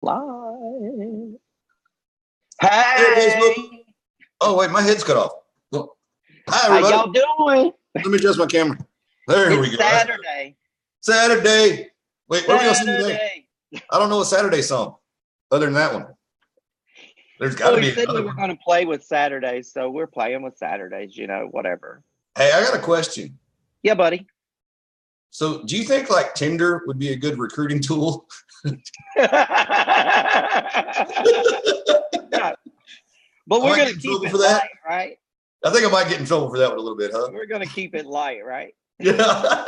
Live. Hey, Facebook. Hey, Oh, wait, my head's cut off. Well, hi, how everybody. y'all doing? Let me adjust my camera. There we It's go. Saturday. Saturday. Wait, what are we going to sing today? Saturday. I don't know a Saturday song other than that one. There's got Well, to we be said we another were one. going to play with Saturdays, so we're playing with Saturdays, whatever. Hey, I got a question. Yeah, buddy. So, do you think like Tinder would be a good recruiting tool? No. But we're I might going get to in keep trouble it for that. light, right? I think I might get in trouble for that one a little bit, huh? We're going to keep it light, right? Yeah.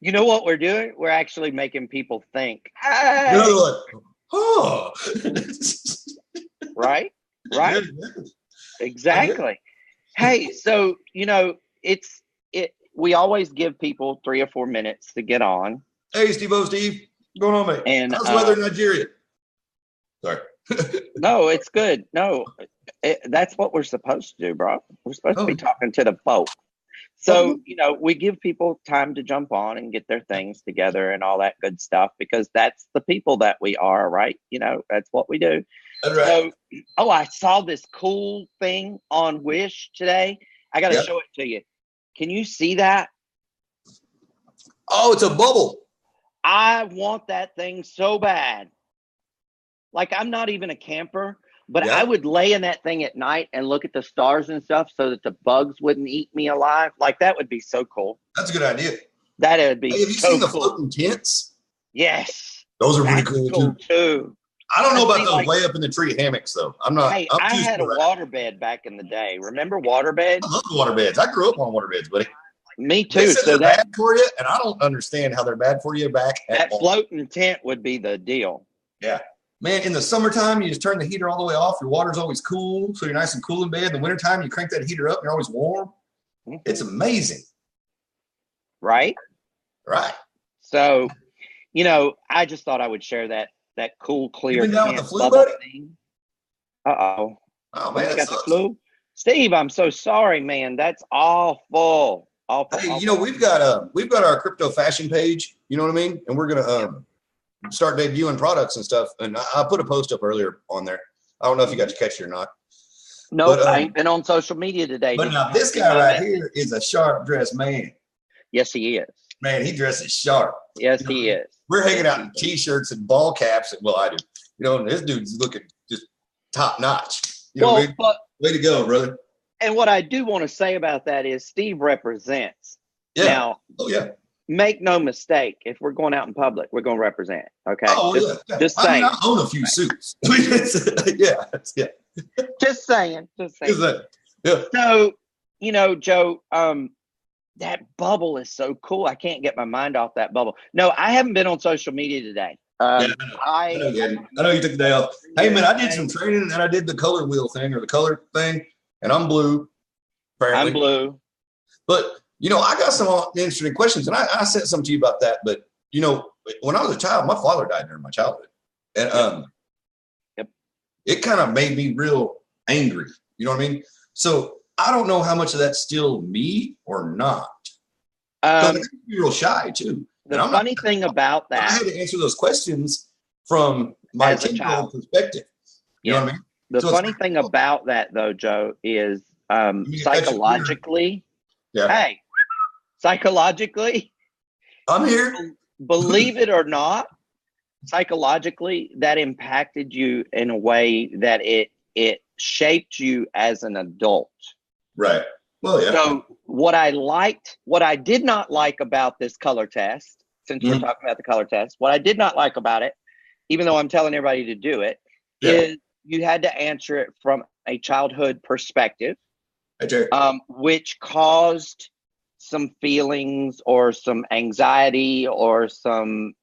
You know what we're doing? We're actually making people think. You Hey! know, they're like, oh. Right? Right? Yeah. Exactly. Hey, so we always give people 3 or 4 minutes to get on. Hey, Steve-O, Steve. What's going on, mate? And How's the weather in Nigeria? Sorry. no, it's good. No, that's what we're supposed to do, bro. We're supposed to be talking to the folk. So, we give people time to jump on and get their things together and all that good stuff because that's the people that we are, right? That's what we do. That's right. So, I saw this cool thing on Wish today. I got to show it to you. Can you see that? Oh, it's a bubble. I want that thing so bad. Like, I'm not even a camper, but I would lay in that thing at night and look at the stars and stuff so that the bugs wouldn't eat me alive. Like, that would be so cool. That's a good idea. That would be Hey, have you so seen the cool. floating tents? Yes. Those are pretty cool too. I don't know about those way up in the tree hammocks, though. I had a waterbed back in the day. Remember waterbeds? I love the waterbeds. I grew up on waterbeds, buddy. Me too. They said they're bad for you, and I don't understand how they're bad for you back at that all. Floating tent would be the deal. Yeah. Man, in the summertime, you just turn the heater all the way off. Your water's always cool, so you're nice and cool in bed. In the wintertime, you crank that heater up, and you're always warm. Mm-hmm. It's amazing. Right? Right. So, I just thought I would share that cool, clear. You been down with the flu, buddy? Thing. Uh-oh. Oh, man, you got the flu? Steve, I'm so sorry, man. That's awful. Awful. Hey, we've got our Krypto fashion page. You know what I mean? And we're gonna start debuting products and stuff. And I put a post up earlier on there. I don't know if you got to catch it or not. No, I ain't been on social media today. But now this guy right here is a sharp dressed man. Yes, he is. Man, he dresses sharp. Yes, he is. We're hanging out in t-shirts and ball caps. Well, I do. And this dude's looking just top notch. Way to go, brother. And what I do want to say about that is Steve represents. Yeah. Now, make no mistake, if we're going out in public, we're going to represent. Okay. Oh, just saying. I own a few suits. yeah. Just saying. Yeah. So, Joe, that bubble is so cool. I can't get my mind off that bubble. No, I haven't been on social media today. I know you took the day off. Hey, man, I did some training and I did the color wheel thing or the color thing, and I'm blue. Apparently. I'm blue. But, I got some interesting questions, and I sent some to you about that. But, when I was a child, my father died during my childhood. And it kind of made me real angry. You know what I mean? So I don't know how much of that's still me or not. I can be real shy, too. The funny thing about that, I had to answer those questions from my 10-year-old perspective. You know what I mean? The funny thing about that, though, Joe, is psychologically. Hey, psychologically, I'm here. Believe it or not, psychologically, that impacted you in a way that it shaped you as an adult. Right. Well, yeah. So what I did not like about this color test, since we're talking about the color test, what I did not like about it, even though I'm telling everybody to do it, is you had to answer it from a childhood perspective, which caused some feelings or some anxiety or some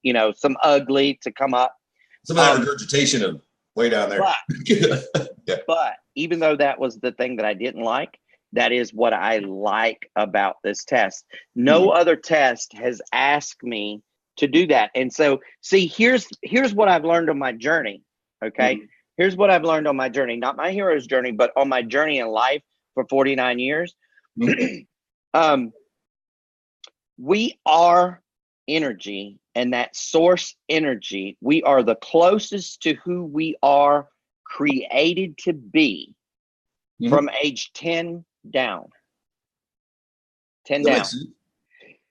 ugly to come up. Some regurgitation of way down there. But even though that was the thing that I didn't like, that is what I like about this test. No other test has asked me to do that. And so, see, here's what I've learned on my journey. Okay. Here's what I've learned on my journey, not my hero's journey, but on my journey in life for 49 years. We are energy and that source energy, we are the closest to who we are created to be from age 10 down. 10 down.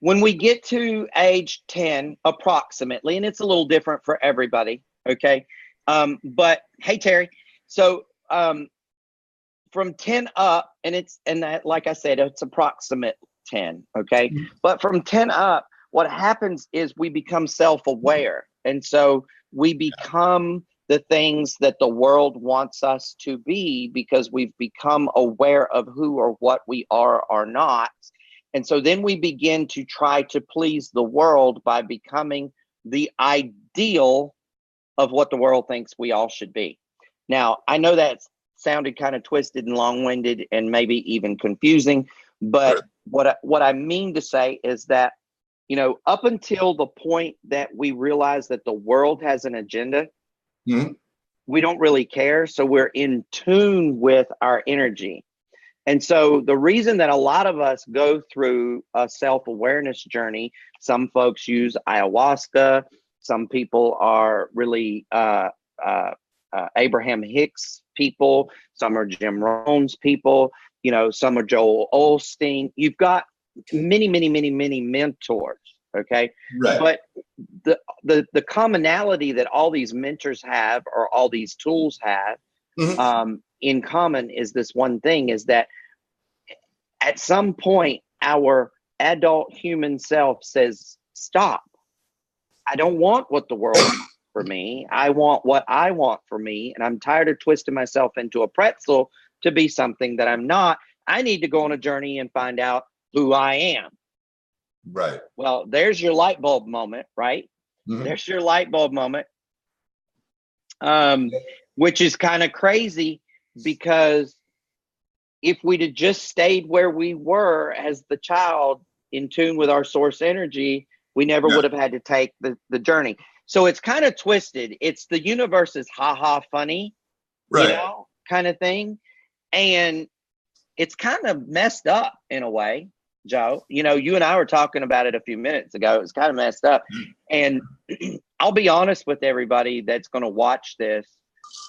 When we get to age 10, approximately, and it's a little different for everybody, okay? But hey, Terry, so from 10 up, and that, like I said, it's approximate 10, okay? But from 10 up, what happens is we become self-aware. And so we become the things that the world wants us to be because we've become aware of who or what we are or not. And so then we begin to try to please the world by becoming the ideal of what the world thinks we all should be. Now, I know that sounded kind of twisted and long-winded and maybe even confusing, but what I mean to say is that, you know, up until the point that we realize that the world has an agenda, we don't really care. So we're in tune with our energy. And so the reason that a lot of us go through a self-awareness journey, some folks use ayahuasca, some people are really Abraham Hicks people, some are Jim Rohn's people, you know, some are Joel Osteen. You've got many mentors, okay? Right. But the commonality that all these mentors have, or all these tools have, in common is this one thing, is that at some point our adult human self says, stop. I don't want what the world wants for me. I want what I want for me. And I'm tired of twisting myself into a pretzel to be something that I'm not. I need to go on a journey and find out who I am. Right. Well, there's your light bulb moment, right? There's your light bulb moment. Which is kind of crazy, because if we'd have just stayed where we were as the child, in tune with our source energy, we never would have had to take the journey. So it's kind of twisted. It's the universe's ha-ha funny, you know, kind of thing. And it's kind of messed up in a way, Joe. You know, you and I were talking about it a few minutes ago. It was kind of messed up. And I'll be honest with everybody that's going to watch this.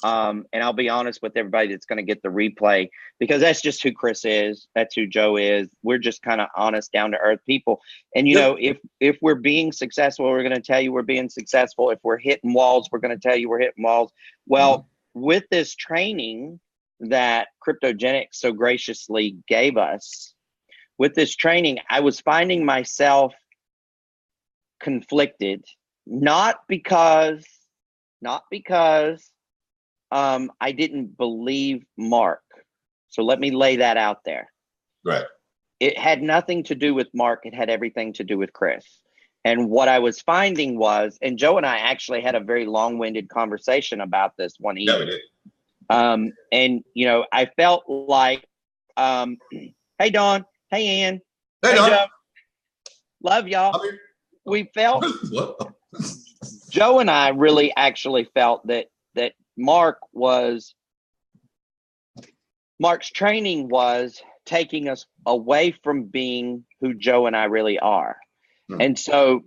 And I'll be honest with everybody that's going to get the replay, because that's just who Chris is. That's who Joe is. We're just kind of honest, down to earth people. And, you know, if we're being successful, we're going to tell you we're being successful. If we're hitting walls, we're going to tell you we're hitting walls. Well, with this training that Kryptogenics so graciously gave us, with this training, I was finding myself conflicted, not because I didn't believe Mark. So let me lay that out there. Right. It had nothing to do with Mark. It had everything to do with Chris. And what I was finding was, and Joe and I actually had a very long-winded conversation about this one evening. Yeah, we did. And, you know, I felt like, hey, Dawn. Hey, Ann. Hey, Dawn. Joe. Love y'all. We felt, Joe and I really actually felt that Mark's training was taking us away from being who Joe and I really are. And so,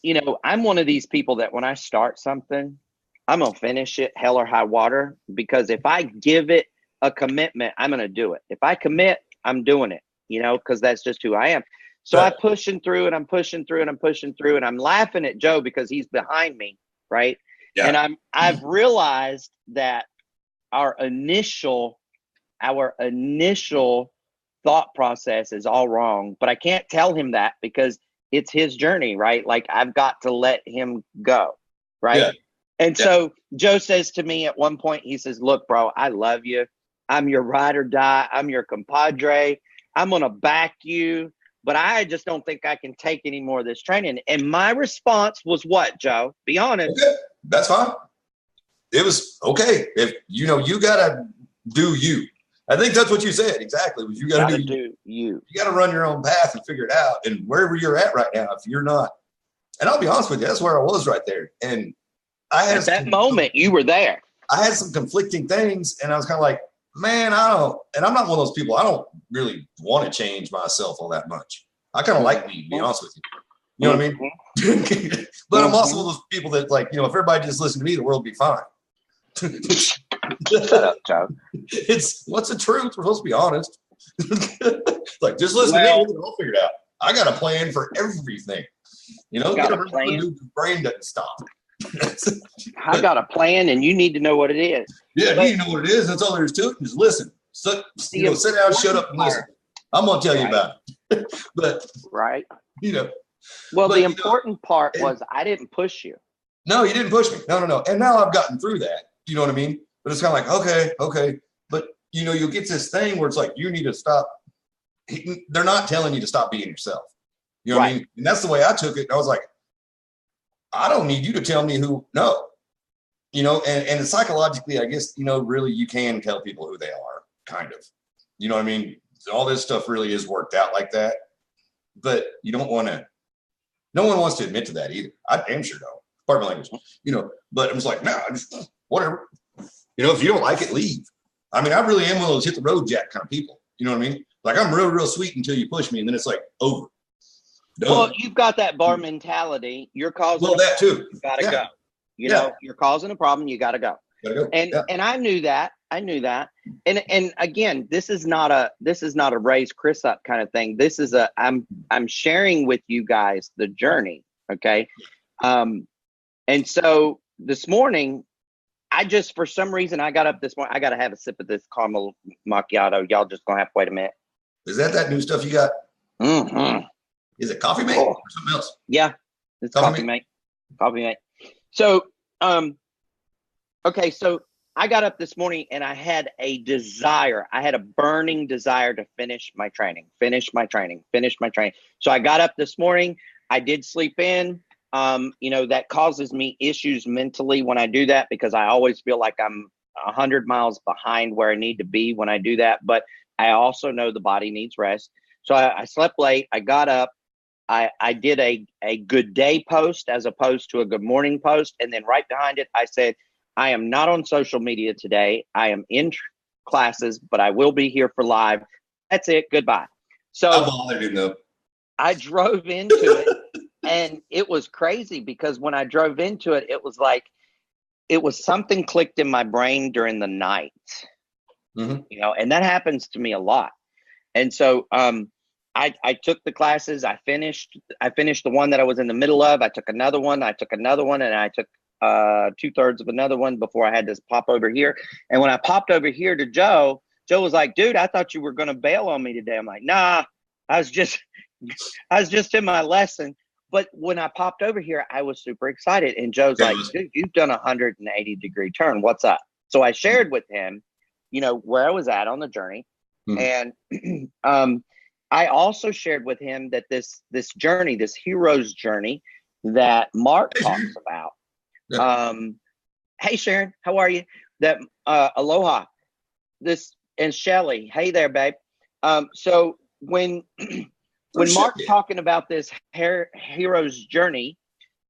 you know, I'm one of these people that when I start something, I'm going to finish it hell or high water, because if I give it a commitment, I'm going to do it. If I commit, I'm doing it, you know, because that's just who I am. So I'm pushing through and I'm pushing through and I'm pushing through, and I'm laughing at Joe because he's behind me. Right. Yeah. And I've realized that our initial thought process is all wrong, but I can't tell him that because it's his journey, right? Like I've got to let him go. Right. Yeah. And so Joe says to me at one point, he says, look, bro, I love you. I'm your ride or die. I'm your compadre. I'm going to back you, but I just don't think I can take any more of this training. And my response was what, Joe? Be honest. Okay, that's fine. It was okay. If you know, you got to do you. I think that's what you said. Exactly. You got to do you. You got to run your own path and figure it out. And wherever you're at right now, if you're not, and I'll be honest with you, that's where I was right there. And I had at that moment, you were there. I had some conflicting things, and I was kind of like, man, I'm not one of those people. I don't really want to change myself all that much. I kind of like me, to be honest with you. You know what I mean? But I'm also one of those people that like, if everybody just listened to me, the world would be fine. Shut up, Joe. It's what's the truth? We're supposed to be honest. Like, just listen to me, we'll figure it out. I got a plan for everything. Got a plan. The brain doesn't stop. I got a plan, and you need to know what it is. Yeah, you need to know what it is. That's all there is to it. Just listen. So, sit down, shut up, and listen. I'm gonna tell you about it. But right. Well, the important part was I didn't push you. No, you didn't push me. No. And now I've gotten through that. You know what I mean? But it's kind of like, okay. But you'll get this thing where it's like, you need to stop. They're not telling you to stop being yourself. You know what I mean? And that's the way I took it. I was like, I don't need you to tell me and psychologically, I guess, really you can tell people who they are, kind of. You know what I mean? All this stuff really is worked out like that. But you don't want to, no one wants to admit to that either. I damn sure don't. Pardon my language, but I'm just like, no, whatever. If you don't like it, leave. I mean, I really am one of those hit the road jack kind of people. You know what I mean? Like, I'm real, real sweet until you push me, and then it's like over. Done. Well, you've got that bar mentality. You're causing that too. You gotta go. You're causing a problem. You gotta go. Gotta go. And I knew that. And again, this is not a raise Chris up kind of thing. This is I'm sharing with you guys the journey. Okay. And so this morning, for some reason, I got up this morning. I got to have a sip of this caramel macchiato. Y'all just gonna have to wait a minute. Is that new stuff you got? Mm-hmm. Is it coffee mate or something else? Yeah, it's coffee mate. Coffee mate. So, okay. So I got up this morning and I had a desire. I had a burning desire to finish my training. So I got up this morning. I did sleep in. That causes me issues mentally when I do that, because I always feel like I'm 100 miles behind where I need to be when I do that. But I also know the body needs rest. So I slept late. I got up. I did a good day post as opposed to a good morning post. And then right behind it, I said, I am not on social media today. I am in classes, but I will be here for live. That's it. Goodbye. So I drove into it. And it was crazy because when I drove into it, it was like, it was something clicked in my brain during the night, and that happens to me a lot. And so I took the classes. I finished the one that I was in the middle of. I took another one, and I took 2/3 of another one before I had to pop over here. And when I popped over here to Joe was like, dude, I thought you were going to bail on me today. I'm like, nah, I was just in my lesson. But when I popped over here, I was super excited. And Joe's like, dude, you've done a 180-degree turn. What's up? So I shared with him, where I was at on the journey. And I also shared with him that this journey, this hero's journey that Mark talks about. Hey, Sharon, how are you? That aloha. And Shelly, hey there, babe. So when Mark's talking about this hero's journey,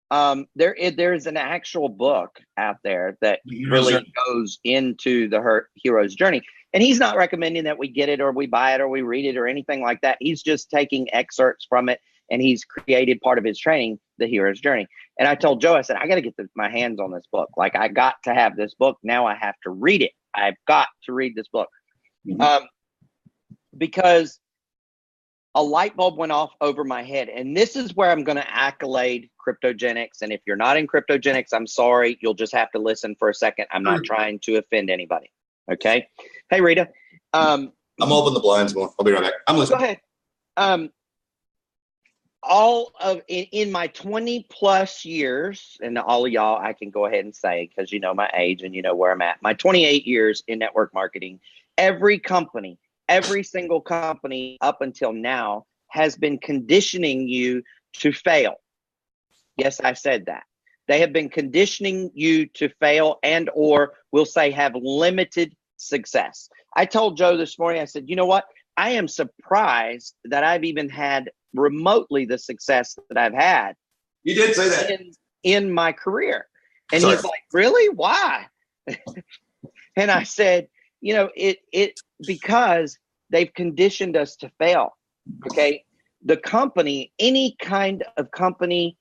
there is an actual book out there that really goes into the hero's journey. And he's not recommending that we get it or we buy it or we read it or anything like that. He's just taking excerpts from it, and he's created part of his training, the hero's journey. And I told Joe, I said, I got to get my hands on this book. Like, I got to have this book. Now I have to read it. I've got to read this book. Because a light bulb went off over my head. And this is where I'm going to accolade cryptogenics. And if you're not in cryptogenics, I'm sorry. You'll just have to listen for a second. I'm not trying to offend anybody. Okay. Hey, Rita. I'm open the blinds more. I'll be right back. I'm listening. Go ahead. All of in my 20 plus years, and all of y'all, I can go ahead and say, because you know my age and you know where I'm at, my 28 years in network marketing, every single company up until now has been conditioning you to fail. Yes, I said that. They have been conditioning you to fail and or we'll say have limited success. I told Joe this morning, I said, you know what? I am surprised that I've even had remotely the success that I've had. You did say that. In my career. And he's like, really? Why? And I said, it because they've conditioned us to fail. Okay. The company, any kind of company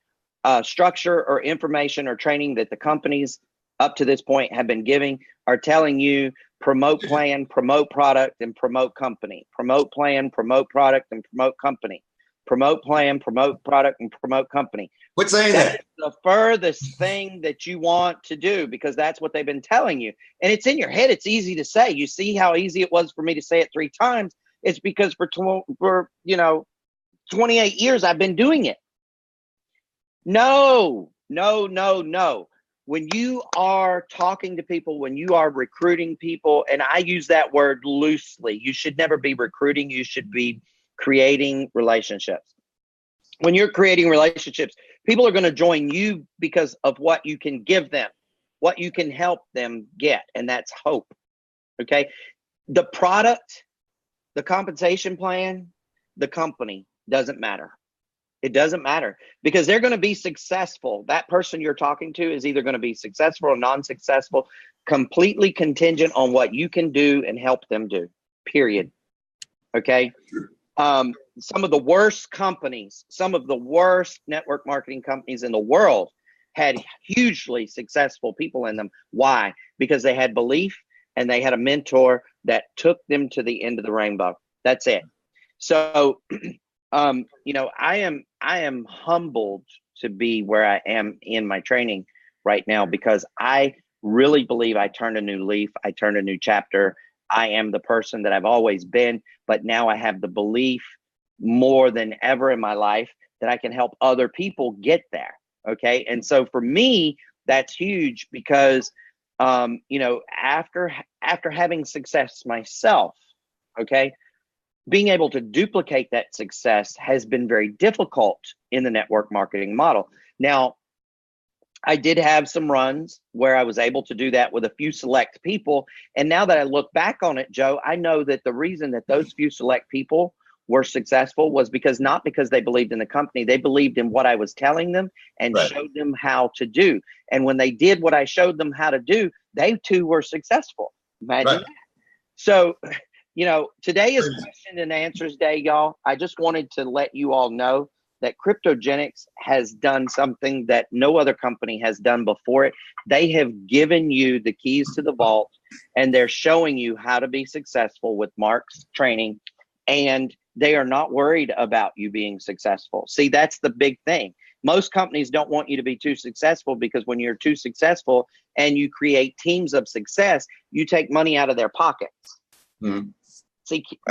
structure or information or training that the companies up to this point have been giving are telling you promote plan, promote product, and promote company. Promote plan, promote product, and promote company. Promote plan, promote product, and promote company. Quit saying That is the furthest thing that you want to do, because that's what they've been telling you. And it's in your head. It's easy to say. You see how easy it was for me to say it 3 times. It's because for 28 years I've been doing it. No. When you are talking to people, when you are recruiting people, and I use that word loosely, you should never be recruiting. You should be creating relationships. When you're creating relationships, people are going to join you because of what you can give them, what you can help them get, and that's hope. Okay? The product, the compensation plan, the company doesn't matter. It doesn't matter, because they're going to be successful. That person you're talking to is either going to be successful or non-successful, completely contingent on what you can do and help them do, period. Okay? Some of the worst companies, some of the worst network marketing companies in the world had hugely successful people in them. Why? Because they had belief and they had a mentor that took them to the end of the rainbow. That's it. So, I am humbled to be where I am in my training right now, because I really believe I turned a new leaf. I turned a new chapter. I am the person that I've always been, but now I have the belief more than ever in my life that I can help other people get there. Okay. And so for me, that's huge, because, after having success myself, okay, being able to duplicate that success has been very difficult in the network marketing model. Now, I did have some runs where I was able to do that with a few select people. And now that I look back on it, Joe, I know that the reason that those few select people were successful was not because they believed in the company. They believed in what I was telling them and showed them how to do. And when they did what I showed them how to do, they too were successful. Imagine that. So, today is question and answers day, y'all. I just wanted to let you all know that Kryptogenics has done something that no other company has done before it. They have given you the keys to the vault, and they're showing you how to be successful with Mark's training, and they are not worried about you being successful. See, that's the big thing. Most companies don't want you to be too successful, because when you're too successful and you create teams of success, you take money out of their pockets. Mm-hmm.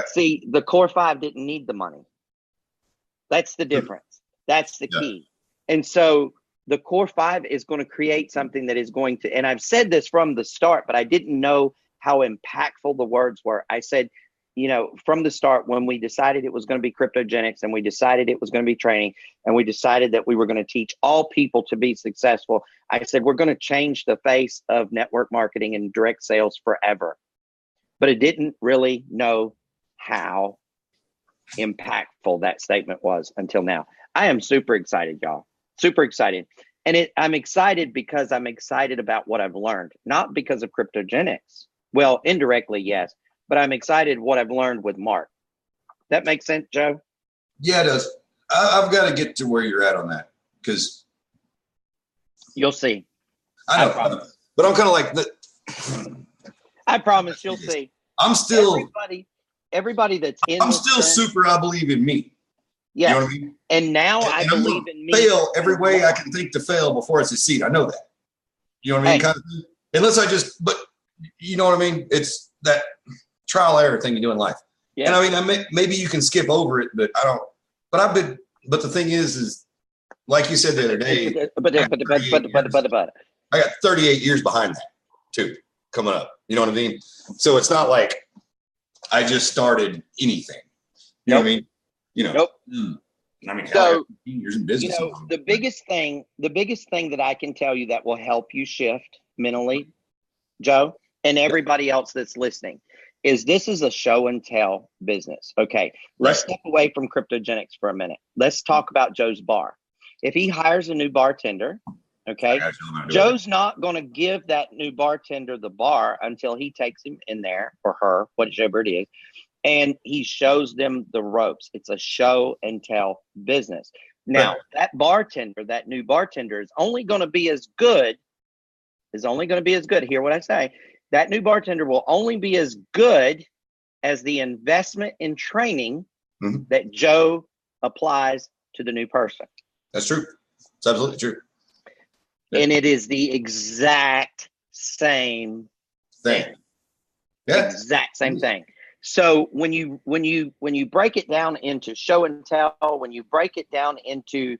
See, the core 5 didn't need the money. That's the difference. That's the key. And so the core 5 is going to create something that is going to, and I've said this from the start, but I didn't know how impactful the words were. I said, from the start, when we decided it was going to be Kryptogenics, and we decided it was going to be training, and we decided that we were going to teach all people to be successful, I said, we're going to change the face of network marketing and direct sales forever. But I didn't really know how impactful that statement was until now. I am super excited, y'all. Super excited. And I'm excited because I'm excited about what I've learned, not because of Kryptogenics. Well, indirectly, yes, but I'm excited what I've learned with Mark. That makes sense, Joe? Yeah, it does. I've got to get to where you're at on that, because you'll see. I know, but I'm kind of like I promise you'll see. I'm still everybody that's in. I'm still super. I believe in me. Yeah. You know what I mean? And now I believe in me. Fail every way I can think to fail before I succeed. I know that. You know what I mean? Kind of thing. Unless but you know what I mean? It's that trial error thing you do in life. Yeah. And I mean, maybe you can skip over it, but I don't. But the thing is like you said the other day. But I got 38 years behind that too, coming up. You know what I mean? So it's not like I just started anything. You know what I mean? Nope. I mean, so, years in business. The biggest thing that I can tell you that will help you shift mentally, Joe, and everybody else that's listening, is this is a show and tell business. Okay. Let's step away from Kryptogenics for a minute. Let's talk about Joe's bar. If he hires a new bartender, okay, Joe's not going to give that new bartender the bar until he takes him in there, or her, whatever it is, and he shows them the ropes. It's a show and tell business. Now, that bartender, that new bartender is only going to be as good, hear what I say, that new bartender will only be as good as the investment in training that Joe applies to the new person. That's true. It's absolutely true. And it is the exact same thing. Yeah. Exact same thing. So when you break it down into show and tell, when you break it down into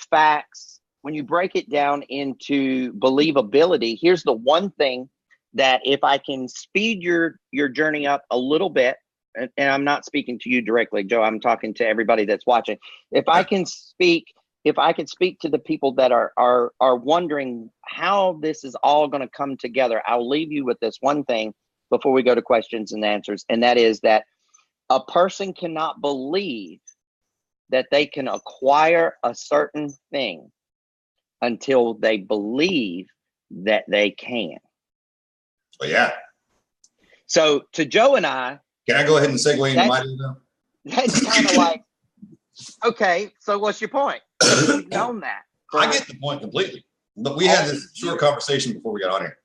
facts, when you break it down into believability, here's the one thing that if I can speed your journey up a little bit, and I'm not speaking to you directly, Joe, I'm talking to everybody that's watching. If I can speak to the people that are wondering how this is all going to come together, I'll leave you with this one thing before we go to questions and answers. And that is that a person cannot believe that they can acquire a certain thing until they believe that they can. Well, yeah. So to Joe and I, can I go ahead and segue into my deal? That's kind of like, okay, so what's your point? We've known that. I get the point completely. But we had this short conversation before we got on here.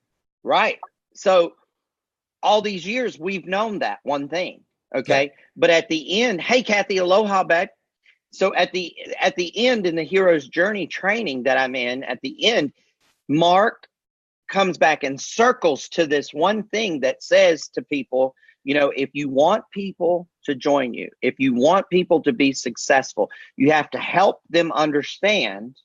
Right. So all these years, we've known that one thing. Okay. Yeah. But at the end, hey, Kathy, aloha, babe. So at the end in the hero's journey training that I'm in, at the end, Mark comes back and circles to this one thing that says to people, you know, if you want people to join you, if you want people to be successful, you have to help them understand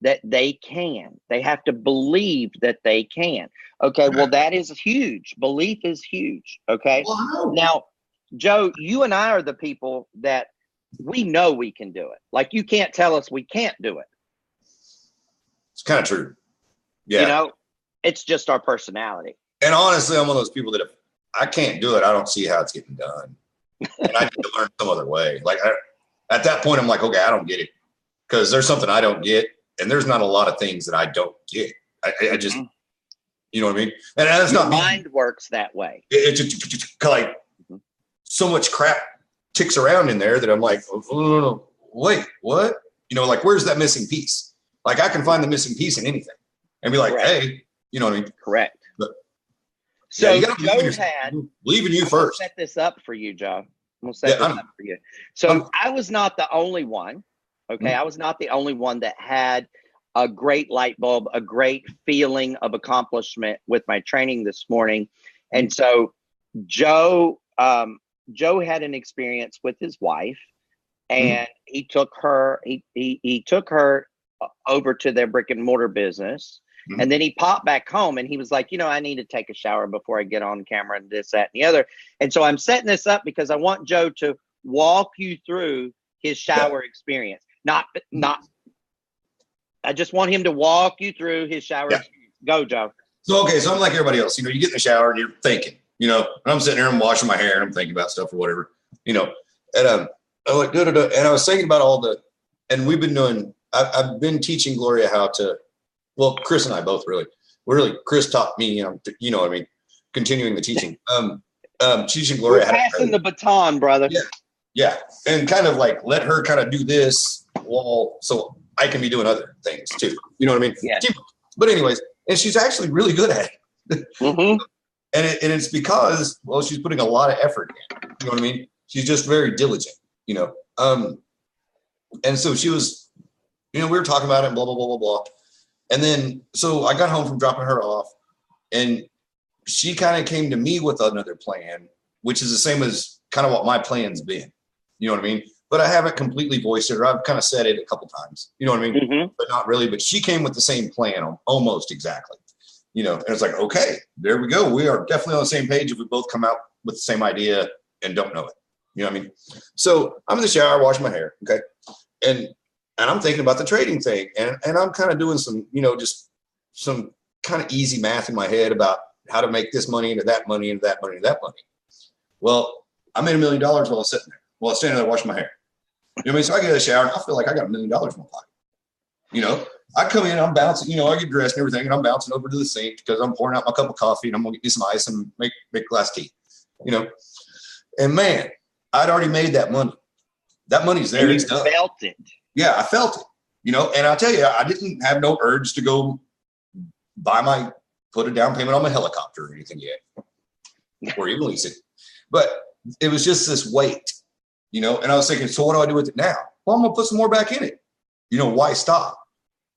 that they can. They have to believe that they can. Okay, well, that is huge. Belief is huge. Okay. Wow. Now, Joe, you and I are the people that we know we can do it. Like, you can't tell us we can't do it. It's kind of true. Yeah. You know, it's just our personality. And honestly, I'm one of those people that if I can't do it, I don't see how it's getting done. And I need to learn some other way. Like, at that point, I'm like, okay, I don't get it. Because there's something I don't get. And there's not a lot of things that I don't get. I just, you know what I mean? And that's not mind works that way. It's just like so much crap ticks around in there that I'm like, oh, wait, what? You know, like, where's that missing piece? Like, I can find the missing piece in anything and be like, hey, you know what I mean? Correct. But, so yeah, Joe had believe in you first. Set this up for you, Joe. I'm gonna set this up for you. So I was not the only one. Okay, I was not the only one that had a great light bulb, a great feeling of accomplishment with my training this morning. And so Joe had an experience with his wife, and he took her over to their brick and mortar business. And then he popped back home and he was like, you know, I need to take a shower before I get on camera and this, that, and the other. And so I'm setting this up because I want Joe to walk you through his shower experience. I just want him to walk you through his shower experience. Go, Joe. So, okay. So I'm like everybody else, you know, you get in the shower and you're thinking, you know, and I'm sitting there and washing my hair and I'm thinking about stuff or whatever, you know, and I'm like, and I was thinking about and we've been doing, I've been teaching Gloria how to, well, Chris and I both Chris taught me, you know what I mean? Continuing the teaching, teaching Gloria. We're passing the baton, brother. Yeah. Yeah. And kind of like, let her kind of do this so I can be doing other things too. You know what I mean? Yeah. But anyways, and she's actually really good at it. And it's because, well, she's putting a lot of effort in. You know what I mean? She's just very diligent, you know? And so she was, you know, we were talking about it and blah, blah, blah, blah, blah. And then, so I got home from dropping her off and she kind of came to me with another plan, which is the same as kind of what my plan's been. You know what I mean? But I haven't completely voiced it, or I've kind of said it a couple times. You know what I mean? But not really. But she came with the same plan, almost exactly. You know, and it's like, okay, there we go. We are definitely on the same page if we both come out with the same idea and don't know it. You know what I mean? So I'm in the shower, washing my hair. Okay. And I'm thinking about the trading thing. And I'm kind of doing some, you know, just some kind of easy math in my head about how to make this money into that money, into that money, into that money. Well, I made $1 million while I was sitting there. While I was standing there washing my hair. You know what I mean? So I get out of the shower and I feel like I got $1 million in my pocket. You know, I come in, I'm bouncing, you know, I get dressed and everything, and I'm bouncing over to the sink because I'm pouring out my cup of coffee and I'm going to get me some ice and make a glass of tea, you know. And man, I'd already made that money. That money's there. It's done. Felt it. Yeah, I felt it, you know, and I'll tell you, I didn't have no urge to go put a down payment on my helicopter or anything yet, or even lease it. But it was just this weight, you know, and I was thinking, so what do I do with it now? Well, I'm going to put some more back in it. You know, why stop?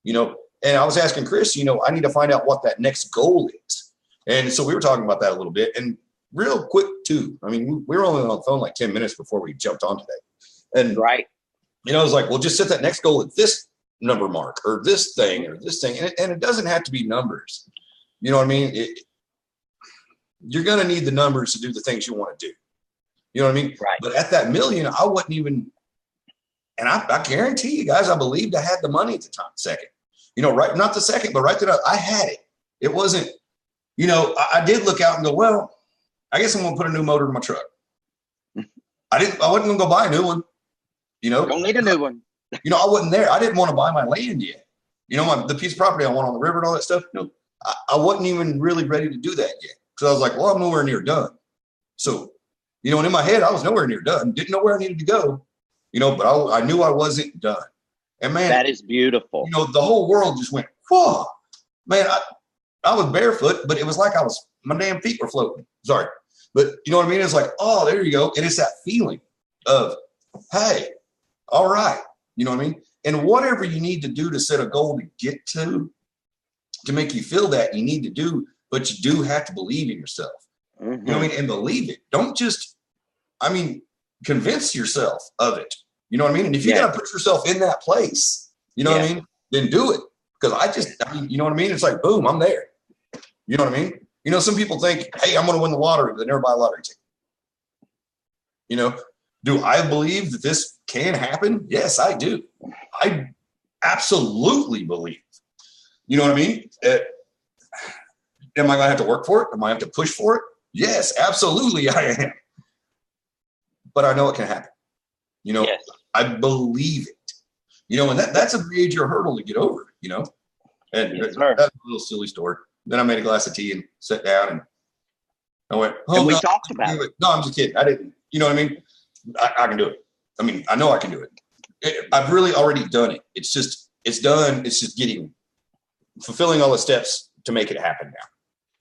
You know, and I was asking Chris, you know, I need to find out what that next goal is. And so we were talking about that a little bit, and real quick too. I mean, we were only on the phone like 10 minutes before we jumped on today. And right. You know, I was like, well, just set that next goal at this number mark or this thing or this thing. And it doesn't have to be numbers. You know what I mean? You're going to need the numbers to do the things you want to do. You know what I mean? Right. But at that million, I wasn't even, and I guarantee you guys, I believed I had the money at the time, second. You know, right, not the second, but right there, I had it. It wasn't, you know, I did look out and go, well, I guess I'm going to put a new motor in my truck. I wasn't going to go buy a new one. You know, don't need a new one. You know, I wasn't there. I didn't want to buy my land yet. You know, the piece of property I want on the river and all that stuff. You know, I wasn't even really ready to do that yet. Because I was like, well, I'm nowhere near done. So, you know, and in my head, I was nowhere near done. Didn't know where I needed to go. You know, but I knew I wasn't done. And man, that is beautiful. You know, the whole world just went, whoa, man. I was barefoot, but it was like my damn feet were floating. Sorry, but you know what I mean? It's like, oh, there you go. And it's that feeling of, hey, all right. You know what I mean? And whatever you need to do to set a goal to get to make you feel that, you need to do, but you do have to believe in yourself. Mm-hmm. You know what I mean? And believe it. Don't just, convince yourself of it. You know what I mean? And if you got to put yourself in that place, you know what I mean? Then do it. Because you know what I mean? It's like, boom, I'm there. You know what I mean? You know, some people think, hey, I'm going to win the lottery, but they never buy a lottery ticket. You know, do I believe that this can happen? Yes, I do. I absolutely believe. You know what I mean? Am I going to have to work for it? Am I going to have to push for it? Yes, absolutely I am. But I know it can happen. You know, I believe it. You know, and that's a major hurdle to get over, you know. And that's a little silly story. Then I made a glass of tea and sat down and I went, oh, and we talked about it. No, I'm just kidding. I didn't, you know what I mean? I can do it. I mean, I know I can do it. I've really already done it. It's done. It's just fulfilling all the steps to make it happen now.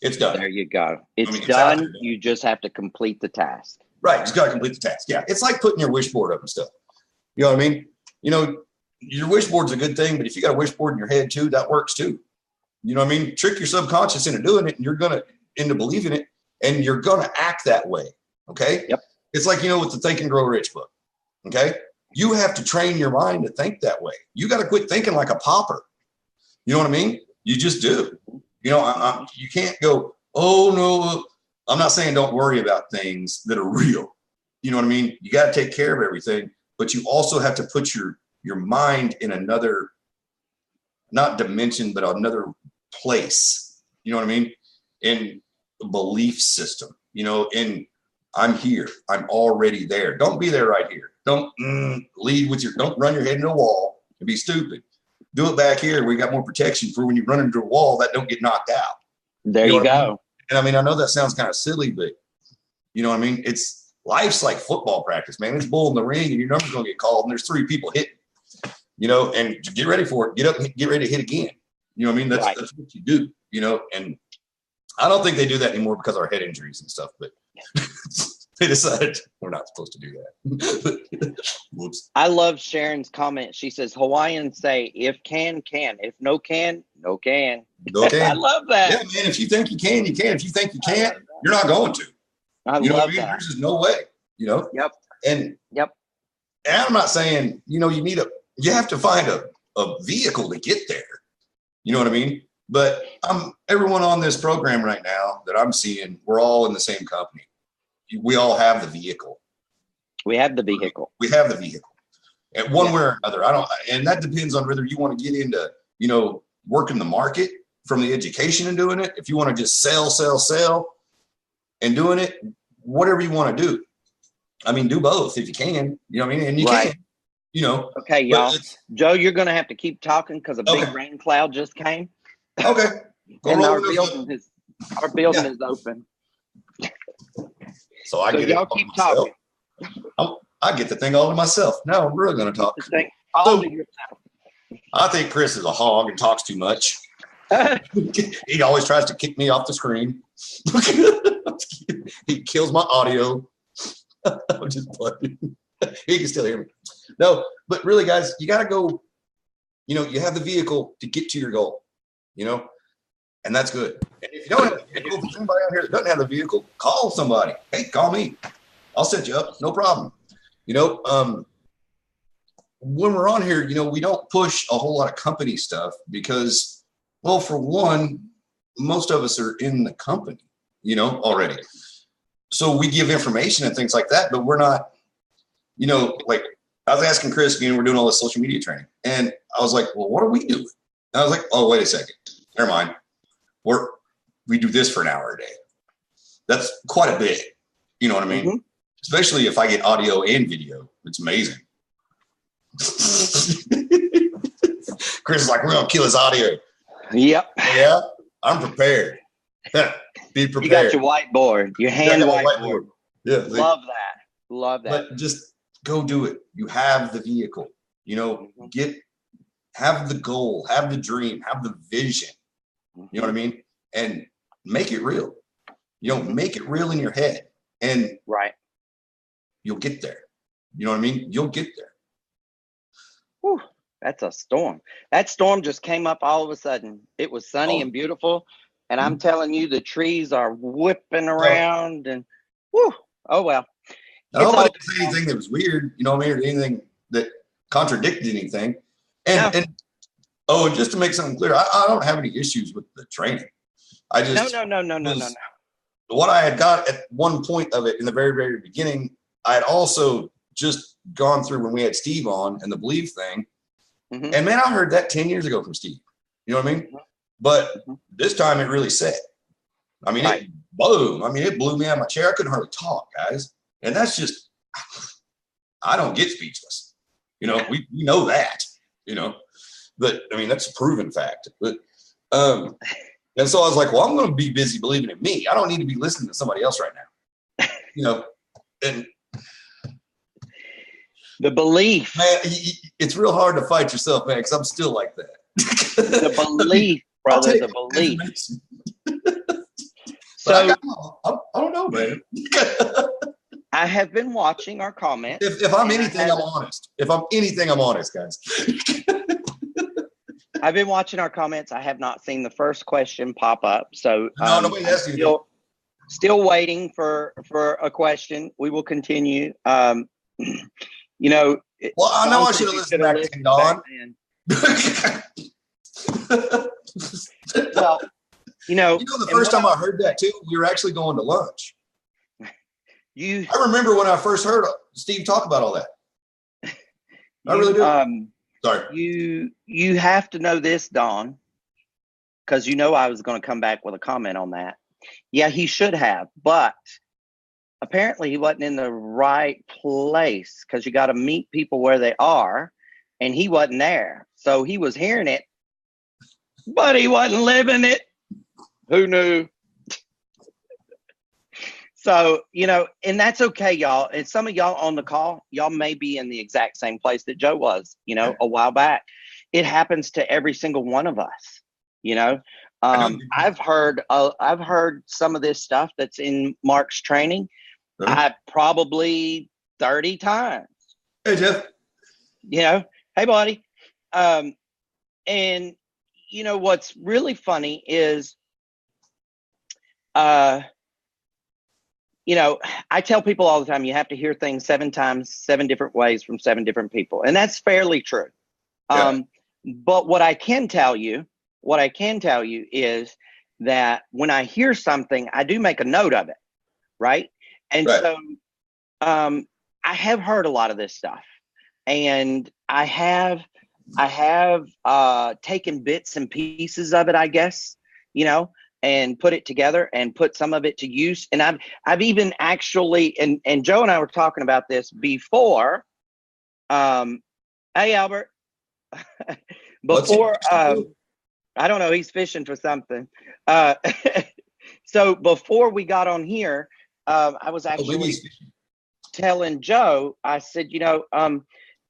It's done. There you go. It's done. You just have to complete the task. Right. You just got to complete the task. Yeah. It's like putting your wish board up and stuff. You know what I mean? You know, your wish board's a good thing, but if you got a wish board in your head too, that works too. You know what I mean? Trick your subconscious into doing it and you're going to into believing it and you're going to act that way. Okay. Yep. It's like, you know, with the Think and Grow Rich book. Okay. You have to train your mind to think that way. You got to quit thinking like a pauper. You know what I mean? You just do. You know, you can't go, oh no, I'm not saying don't worry about things that are real. You know what I mean? You got to take care of everything, but you also have to put your mind in another, not dimension, but another place. You know what I mean? In a belief system, you know, I'm here. I'm already there. Don't be there right here. Don't lead with don't run your head into a wall and be stupid. Do it back here. We got more protection for when you run into a wall that don't get knocked out. There you go. I mean? And I mean, I know that sounds kind of silly, but you know what I mean? Life's like football practice, man. It's bull in the ring and your number's going to get called and there's 3 people hitting, you know, and get ready for it. Get up and get ready to hit again. You know what I mean? That's what you do, you know, and I don't think they do that anymore because of our head injuries and stuff, but they decided we're not supposed to do that. Whoops. I love Sharon's comment. She says, Hawaiians say, if can, can. If no can, no can. No can. I love that. Yeah, man. If you think you can, you can. If you think you can't, you're not going to. You know what I mean? There's just no way, you know? Yep. And I'm not saying, you know, you have to find a vehicle to get there. You know what I mean? But everyone on this program right now that I'm seeing, we're all in the same company. We all have the vehicle. We have the vehicle. And one way or another. And that depends on whether you want to get into, you know, working the market from the education and doing it. If you want to just sell and doing it, whatever you want to do. I mean, do both if you can, you know what I mean? And you can, you know. Okay, y'all. Joe, you're going to have to keep talking because a big rain cloud just came. Okay. And our building is open. So y'all keep talking. I get the thing all to myself. Now I'm really going to talk. All to yourself. I think Chris is a hog and talks too much. He always tries to kick me off the screen. He kills my audio. I'm just playing. He can still hear me. No, but really, guys, you got to go. You know, you have the vehicle to get to your goal. You know, and that's good. And if you don't have the vehicle, if there's anybody out here that doesn't have the vehicle, call somebody. Hey, call me. I'll set you up. No problem. You know, when we're on here, you know, we don't push a whole lot of company stuff because, well, for one, most of us are in the company, you know, already. So we give information and things like that, but we're not, you know, like I was asking Chris, you know, we're doing all this social media training. And I was like, well, what are we doing? And I was like, oh, wait a second. Never mind. We do this for an hour a day. That's quite a bit. You know what I mean? Mm-hmm. Especially if I get audio and video. It's amazing. Chris is like, we're going to kill his audio. Yep. Yeah, I'm prepared. Be prepared. You got your whiteboard, your hand whiteboard. Yeah. Love that. Love that. But just go do it. You have the vehicle. You know, have the goal, have the dream, have the vision. You know what I mean? And make it real. You know, make it real in your head. And you'll get there. You know what I mean? You'll get there. Whew, that's a storm. That storm just came up all of a sudden. It was sunny and beautiful. And I'm telling you, the trees are whipping around and whew, oh well. Nobody didn't say anything that was weird, you know what I mean, or anything that contradicted anything. And just to make something clear, I don't have any issues with the training. I just no. What I had got at one point of it in the very, very beginning, I had also just gone through when we had Steve on and the Believe thing. Mm-hmm. And man, I heard that 10 years ago from Steve. You know what I mean? Mm-hmm. But this time it really set. I mean, it blew me out of my chair. I couldn't hardly talk, guys. And that's just, I don't get speechless. You know, we know that, you know, but I mean, that's a proven fact. But, and so I was like, well, I'm going to be busy believing in me. I don't need to be listening to somebody else right now. You know, and the belief, man, it's real hard to fight yourself, man, because I'm still like that. The belief, brother, the belief. So I don't know, man. I have been watching our comments. If I'm anything, I'm honest. If I'm anything, I'm honest, guys. I've been watching our comments. I have not seen the first question pop up. So nobody asked you. Still waiting for a question. We will continue. You know. Well, I know I should have listened back to Don. Well, you know, the first time I heard that too, we were actually going to lunch. I remember when I first heard Steve talk about all that. I really do. Sorry. You have to know this, Don, because you know I was going to come back with a comment on that. Yeah, he should have, but apparently he wasn't in the right place because you got to meet people where they are, and he wasn't there. So he was hearing it, but he wasn't living it. Who knew? So, you know, and that's okay, y'all. And some of y'all on the call, y'all may be in the exact same place that Joe was, you know, a while back. It happens to every single one of us, you know. I've heard some of this stuff that's in Mark's training. I've probably 30 times. Hey, Jeff. You know, hey, buddy. And, you know, what's really funny is, you know, I tell people all the time, you have to hear things 7 times, 7 different ways from 7 different people. And that's fairly true. Yeah. But what I can tell you is that when I hear something, I do make a note of it. Right. And so I have heard a lot of this stuff, and I have taken bits and pieces of it, I guess, you know, and put it together and put some of it to use. And I've even actually, and Joe and I were talking about this before. Hey, Albert. Before, I don't know, he's fishing for something. So before we got on here, I was actually telling Joe, I said, you know,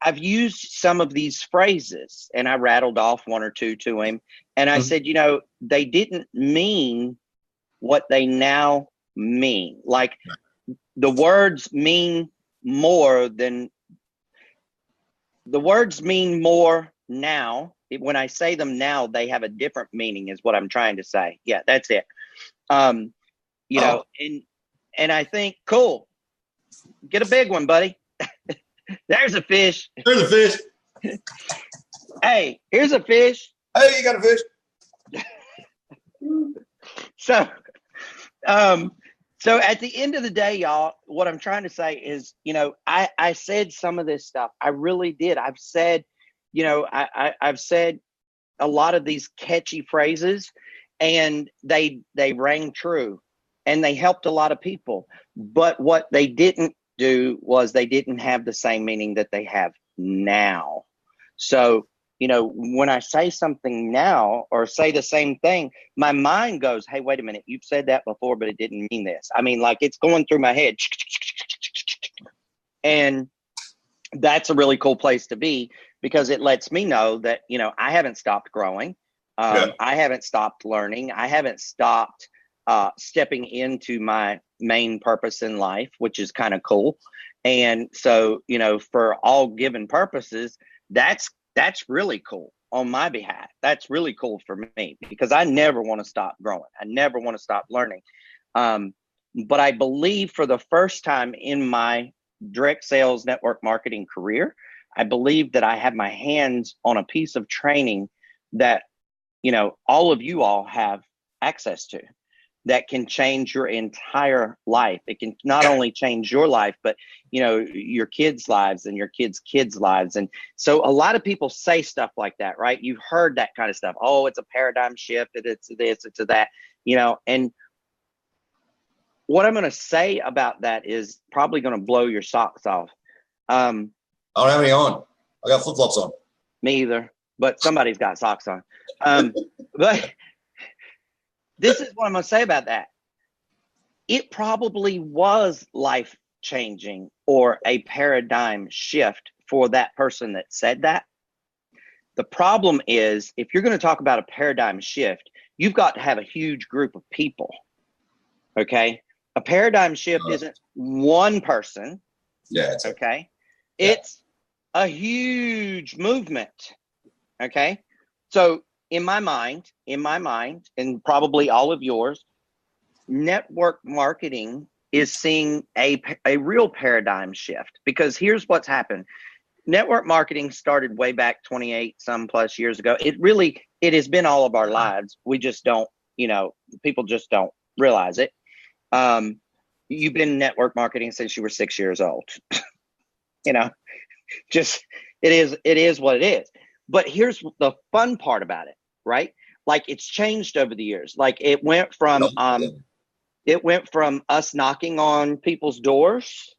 I've used some of these phrases, and I rattled off one or two to him. And I said, they didn't mean what they now mean. Like the words mean more now. When I say them now, they have a different meaning is what I'm trying to say. Yeah, that's it. And I think, cool, get a big one, buddy. There's a fish. There's a fish. Hey, here's a fish. Hey, you got a fish. So at the end of the day, y'all, what I'm trying to say is, I said some of this stuff. I really did. I've said, I've said a lot of these catchy phrases, and they rang true, and they helped a lot of people. But what they didn't do was they didn't have the same meaning that they have now. So, when I say something now or say the same thing, my mind goes, hey, wait a minute, you've said that before, but it didn't mean this. I mean, like it's going through my head. And that's a really cool place to be, because it lets me know that, I haven't stopped growing. I haven't stopped learning. I haven't stopped stepping into my main purpose in life, which is kind of cool. And so, for all given purposes, that's really cool on my behalf. That's really cool for me, because I never want to stop growing. I never want to stop learning. But I believe for the first time in my direct sales network marketing career, I believe that I have my hands on a piece of training that, all of you all have access to, that can change your entire life. It can not only change your life, but, your kids' lives and your kids' kids' lives. And so a lot of people say stuff like that, right? You've heard that kind of stuff. Oh, it's a paradigm shift. It's this, it's that, and what I'm going to say about that is probably going to blow your socks off. I don't have any on. I got flip-flops on. Me either, but somebody's got socks on. But this is what I'm going to say about that. It probably was life-changing or a paradigm shift for that person that said that. The problem is, if you're going to talk about a paradigm shift, you've got to have a huge group of people. Okay? A paradigm shift isn't one person. Yeah. Okay? It's a huge movement. Okay? So in my mind, and probably all of yours, network marketing is seeing a real paradigm shift, because here's what's happened. Network marketing started way back 28 some plus years ago. It has been all of our lives. We just don't, people just don't realize it. You've been network marketing since you were 6 years old. Just it is what it is. But here's the fun part about it, right? Like, it's changed over the years. Like, it went from us knocking on people's doors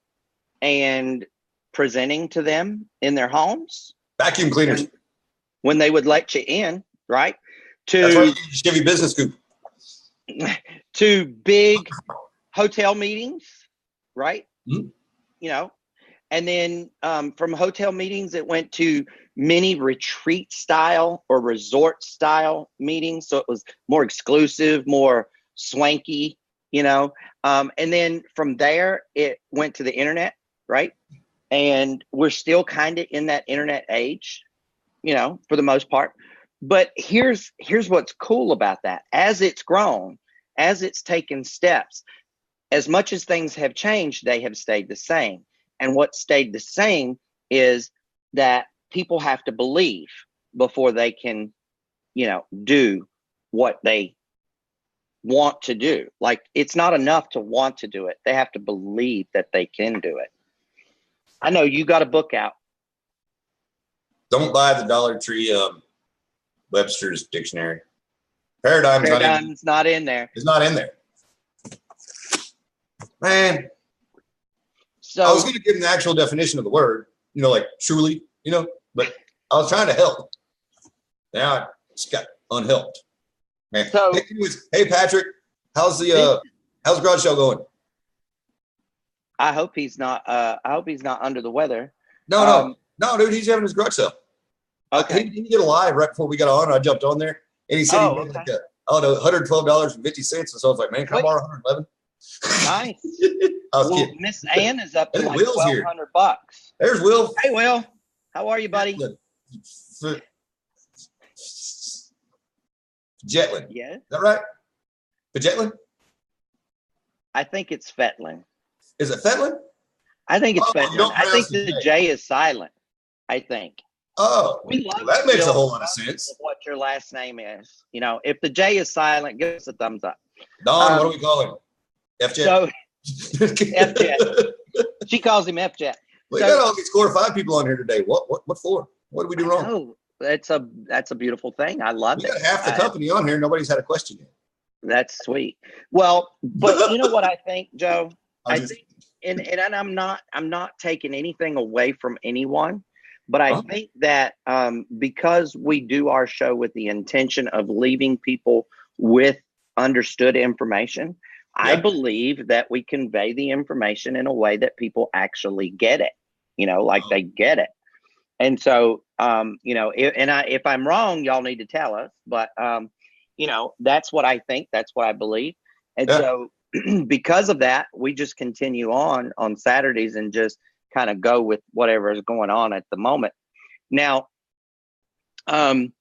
and presenting to them in their homes. Vacuum cleaners. When they would let you in, right? That's why you use Chevy Business Coupe. To big hotel meetings, right? Mm-hmm. And then from hotel meetings, it went to mini retreat style or resort style meetings. So it was more exclusive, more swanky, and then from there, it went to the internet, right? And we're still kind of in that internet age, for the most part. But here's what's cool about that. As it's grown, as it's taken steps, as much as things have changed, they have stayed the same. And what stayed the same is that people have to believe before they can, do what they want to do. Like, it's not enough to want to do it. They have to believe that they can do it. I know you got a book out. Don't buy the Dollar Tree Webster's dictionary. Paradigm's not in there. It's not in there. Man. So I was going to give him the actual definition of the word, like truly, but I was trying to help. Now I just got unhelped. Man. So, hey Patrick, how's the garage sale going? I hope he's not under the weather. No. No, dude, he's having his garage sale. Okay. He didn't get a live right before we got on. I jumped on there, and he said he made like $112.50. And so I was like, man, can I borrow 111? Nice. I was kidding. Miss Ann is up to like Will's $1,200. There's Will. Hey, Will. How are you, buddy? Jetlin. Yeah. Is that right? Jetlin? I think it's Fetlin. Is it Fetlin? I think it's Fetlin. I think the J is silent. I think. Oh, that makes a whole lot of sense. Of what your last name is. You know, if the J is silent, give us a thumbs up. Don, what do we call him? F-Jet? So, F-Jet. She calls him F-Jet. We got all these 4 or 5 people on here today. What for? What did we do wrong? Oh, that's a beautiful thing. I love it. We got half the company on here. Nobody's had a question yet. That's sweet. Well, but you know what I think, Joe? I think, and I'm not taking anything away from anyone, but I think that because we do our show with the intention of leaving people with understood information, I believe that we convey the information in a way that people actually get it, you know, like they get it. And so, you know, if I'm wrong, y'all need to tell us, but, you know, that's what I think. That's what I believe. And so because of that, we just continue on Saturdays and just kind of go with whatever is going on at the moment. Now, what'd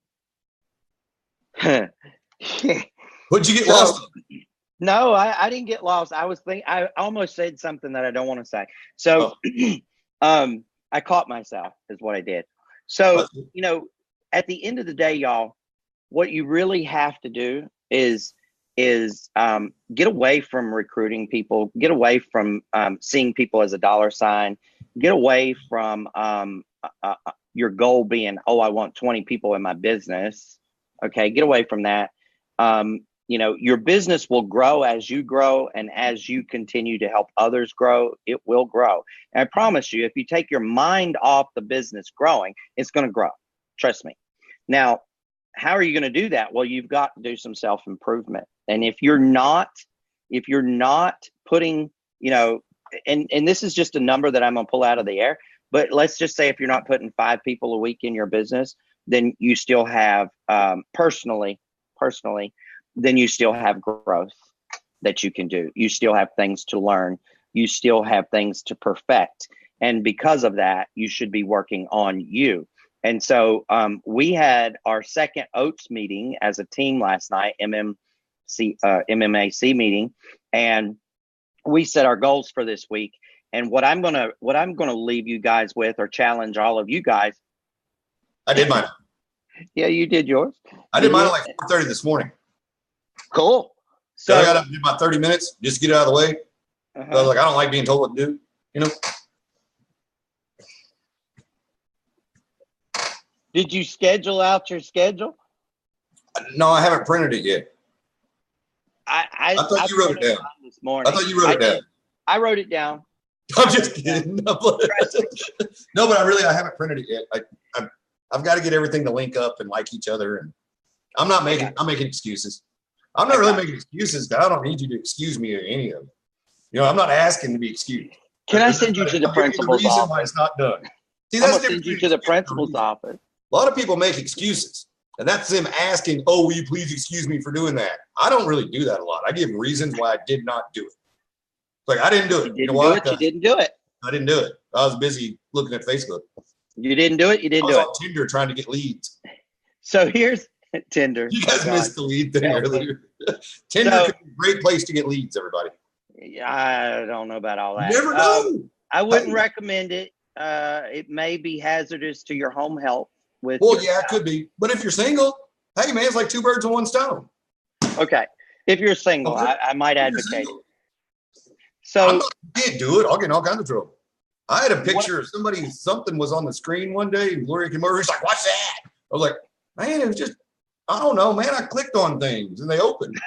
you get lost on? No, I didn't get lost. I almost said something that I don't want to say. So, I caught myself is what I did. So, you know, at the end of the day, y'all, what you really have to do is get away from recruiting people, get away from seeing people as a dollar sign, get away from your goal being, oh, I want 20 people in my business. Okay, get away from that. You know, your business will grow as you grow, and as you continue to help others grow, it will grow. And I promise you, if you take your mind off the business growing, it's going to grow. Trust me. Now, how are you going to do that? Well, you've got to do some self-improvement. And if you're not putting, you know, and this is just a number that I'm going to pull out of the air, but let's just say if you're not putting 5 people a week in your business, then you still have personally, then you still have growth that you can do. You still have things to learn. You still have things to perfect. And because of that, you should be working on you. And so we had our second OATS meeting as a team last night, MMAC meeting, and we set our goals for this week. And what I'm gonna leave you guys with, or challenge all of you guys. I did mine. Yeah, you did yours. I did mine at like 4:30 this morning. Cool. So I got up to do my 30 minutes, just to get it out of the way. So I was like, I don't like being told what to do, you know. Did you schedule out your schedule? No, I haven't printed it yet. I thought you wrote it down this morning. I thought you wrote it down. I wrote it down. I'm just kidding. No, but I haven't printed it yet. I've got to get everything to link up and like each other, and I'm making excuses. I'm not really making excuses, because I don't need you to excuse me or any of it. You know, I'm not asking to be excused. Can I send you to the principal's office? Why it's not done. See, I'm gonna send you to the principal's office. A lot of people make excuses, and that's them asking, "Oh, will you please excuse me for doing that?" I don't really do that a lot. I give reasons why I did not do it. Like, I didn't do it. You didn't do it. I didn't do it. I was busy looking at Facebook. You didn't do it. You didn't do it. I was on Tinder trying to get leads. So here's Tinder. You guys missed the lead thing earlier. Tinder could be a great place to get leads, everybody. I don't know about all that. You never know. I wouldn't recommend it. It may be hazardous to your home health. It could be. But if you're single, hey, man, it's like 2 birds with 1 stone. Okay. If you're single, I might advocate it. So you can't do it. I'll get in all kinds of trouble. I had a picture of something was on the screen one day, and Gloria came over. She's like, "What's that?" I was like, "Man, it was just, I don't know, man. I clicked on things and they opened."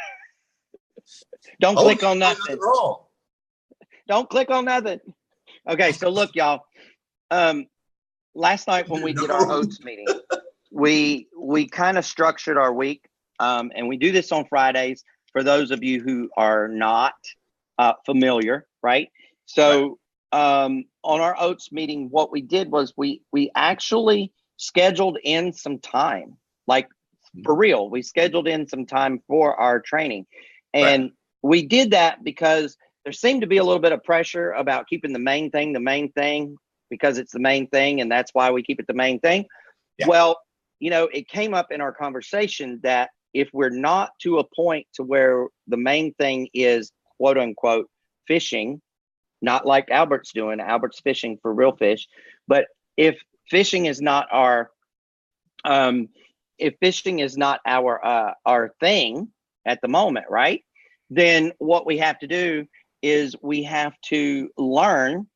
Don't click on nothing. Wrong. Don't click on nothing. Okay, so look, y'all. Last night when we did our OATS meeting, we kind of structured our week, and we do this on Fridays for those of you who are not familiar, right? So on our oats meeting, what we did was we actually scheduled in some time, like for real. We scheduled in some time for our training, and we did that because there seemed to be a little bit of pressure about keeping the main thing because it's the main thing, and that's why we keep it the main thing. Yeah. Well, it came up in our conversation that if we're not to a point to where the main thing is quote unquote fishing, not like Albert's doing, Albert's fishing for real fish, but if fishing is not our thing at the moment, right? Then what we have to do is we have to learn,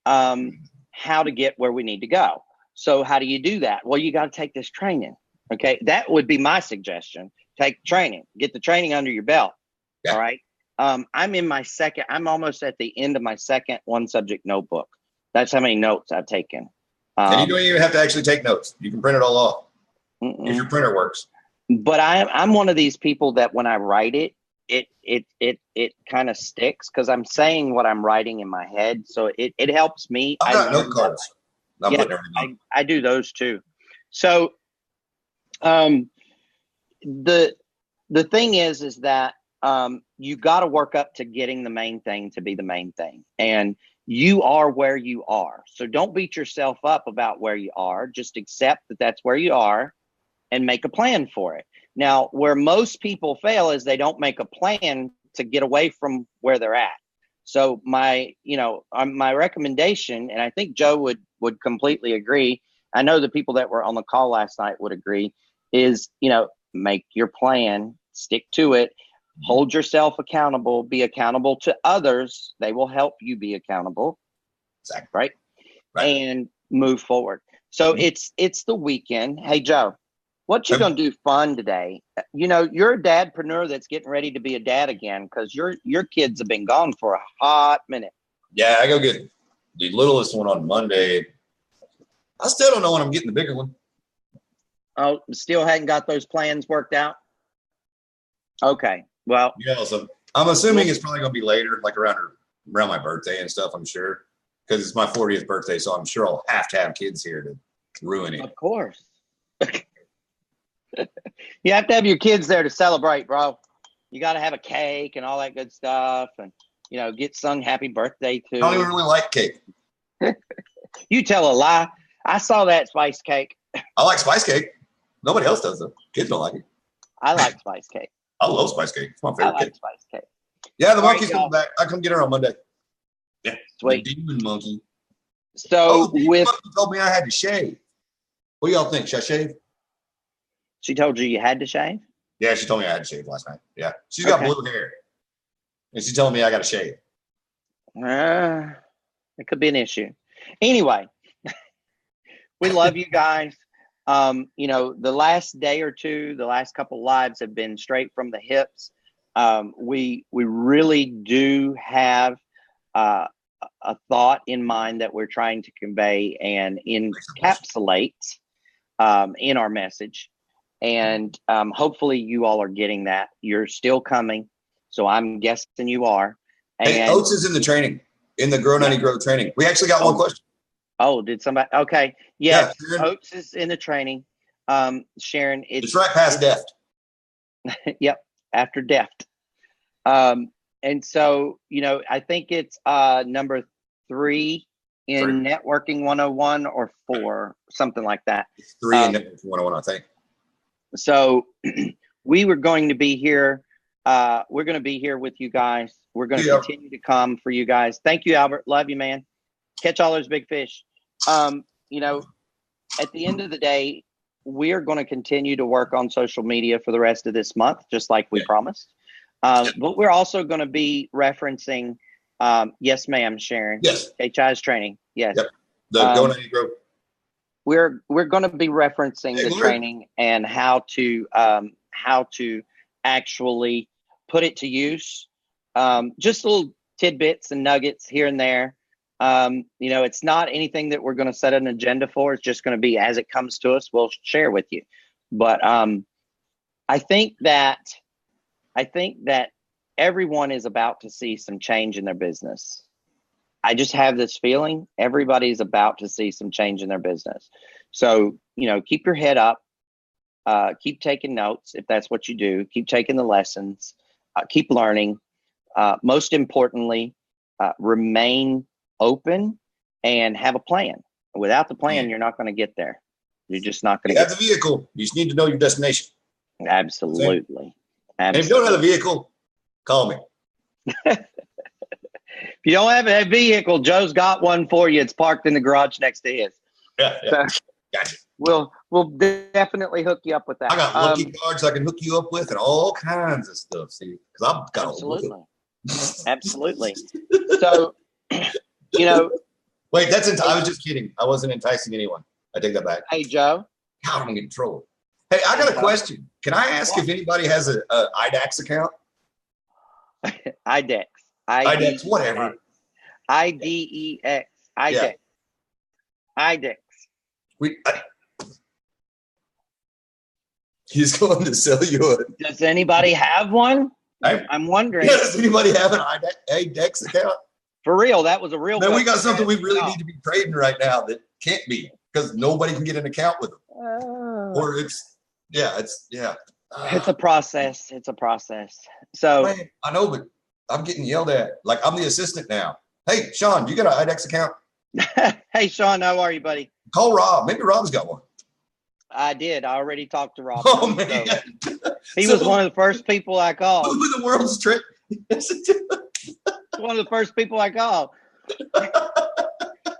how to get where we need to go. So how do you do that? Well, you got to take this training. Okay. That would be my suggestion. Take training, get the training under your belt. Yeah. All right. I'm almost at the end of my second one subject notebook. That's how many notes I've taken. And you don't even have to actually take notes. You can print it all off if your printer works. But I'm one of these people that when I write it kind of sticks because I'm saying what I'm writing in my head. So it helps me. I've got note cards. I do those too. So the thing is that you got to work up to getting the main thing to be the main thing. And you are where you are. So don't beat yourself up about where you are. Just accept that that's where you are and make a plan for it. Now, where most people fail is they don't make a plan to get away from where they're at. So my recommendation, and I think Joe would completely agree. I know the people that were on the call last night would agree, is, make your plan, stick to it, hold yourself accountable, be accountable to others. They will help you be accountable. Exactly. Right. And move forward. So it's the weekend. Hey, Joe, what you going to do fun today? You're a dadpreneur that's getting ready to be a dad again because your kids have been gone for a hot minute. Yeah, I go get the littlest one on Monday. I still don't know when I'm getting the bigger one. Oh, still hadn't got those plans worked out? Okay. Well, so I'm assuming it's probably going to be later, like around my birthday and stuff, I'm sure, because it's my 40th birthday. So I'm sure I'll have to have kids here to ruin it. Of course. You have to have your kids there to celebrate, bro. You got to have a cake and all that good stuff and, get sung happy birthday to. I don't even really like cake. You tell a lie. I saw that spice cake. I like spice cake. Nobody else does, though. Kids don't like it. I like spice cake. I love spice cake. It's my favorite cake. Spice cake. Yeah, the monkey's coming back. I come get her on Monday. Yeah, sweet. The demon monkey. So the monkey told me I had to shave. What do y'all think? Should I shave? She told you had to shave? Yeah, she told me I had to shave last night. Yeah, she's got blue hair, and she's telling me I got to shave. It could be an issue. Anyway, we love you guys. The last day or two, the last couple lives have been straight from the hips. We really do have a thought in mind that we're trying to convey and encapsulate in our message. And hopefully you all are getting that. You're still coming. So I'm guessing you are. And hey, Oates is in the training, in the Grow 90 Grow training. We actually got one question. Oh, did somebody? Okay. Yeah. Oates is in the training. Sharon, it's right past Deft. Yep. After Deft. And so, I think it's number 3 in Networking 101 or 4, something like that. It's 3 in Networking 101, I think. So we were going to be here. We're going to be here with you guys. We're going to continue to come for you guys. Thank you, Albert. Love you, man. Catch all those big fish. At the end of the day, we're going to continue to work on social media for the rest of this month, just like we promised. But we're also going to be referencing, yes, ma'am, Sharon. Yes. HI's training. Yes. Yep. The Go 90 Grow. We're going to be referencing the training and how to actually put it to use. Just little tidbits and nuggets here and there. It's not anything that we're going to set an agenda for. It's just going to be as it comes to us, we'll share with you. But I think that everyone is about to see some change in their business. I just have this feeling everybody's about to see some change in their business. So, keep your head up, keep taking notes. If that's what you do, keep taking the lessons, keep learning. Most importantly, remain open and have a plan. Without the plan, you're not going to get there. You're just not going to get there. You have the vehicle. You just need to know your destination. Absolutely. And if you don't have a vehicle, call me. If you don't have a vehicle, Joe's got one for you. It's parked in the garage next to his. Yeah. So, gotcha. We'll definitely hook you up with that. I got lucky cards I can hook you up with and all kinds of stuff. See, because I've got absolutely. So, Wait, I was just kidding. I wasn't enticing anyone. I take that back. Hey, Joe. God, I'm getting trolled. Hey, I got a question. Can I ask if anybody has a IDAX account? IDEX. IDEX, whatever. IDEX. IDEX. IDEX. He's going to sell you Does anybody have one? I'm wondering. Yeah, does anybody have an IDEX account? For real, that was a real. Then we got something we really need to be trading right now that can't be because nobody can get an account with them. Or it's a process. It's a process. So man, I know, but I'm getting yelled at. Like I'm the assistant now. Hey, Sean, you got an IDEX account? Hey, Sean, how are you, buddy? Call Rob. Maybe Rob's got one. I did. I already talked to Rob. Oh, man. He was one of the first people I called. Who in the world's trick? One of the first people I called.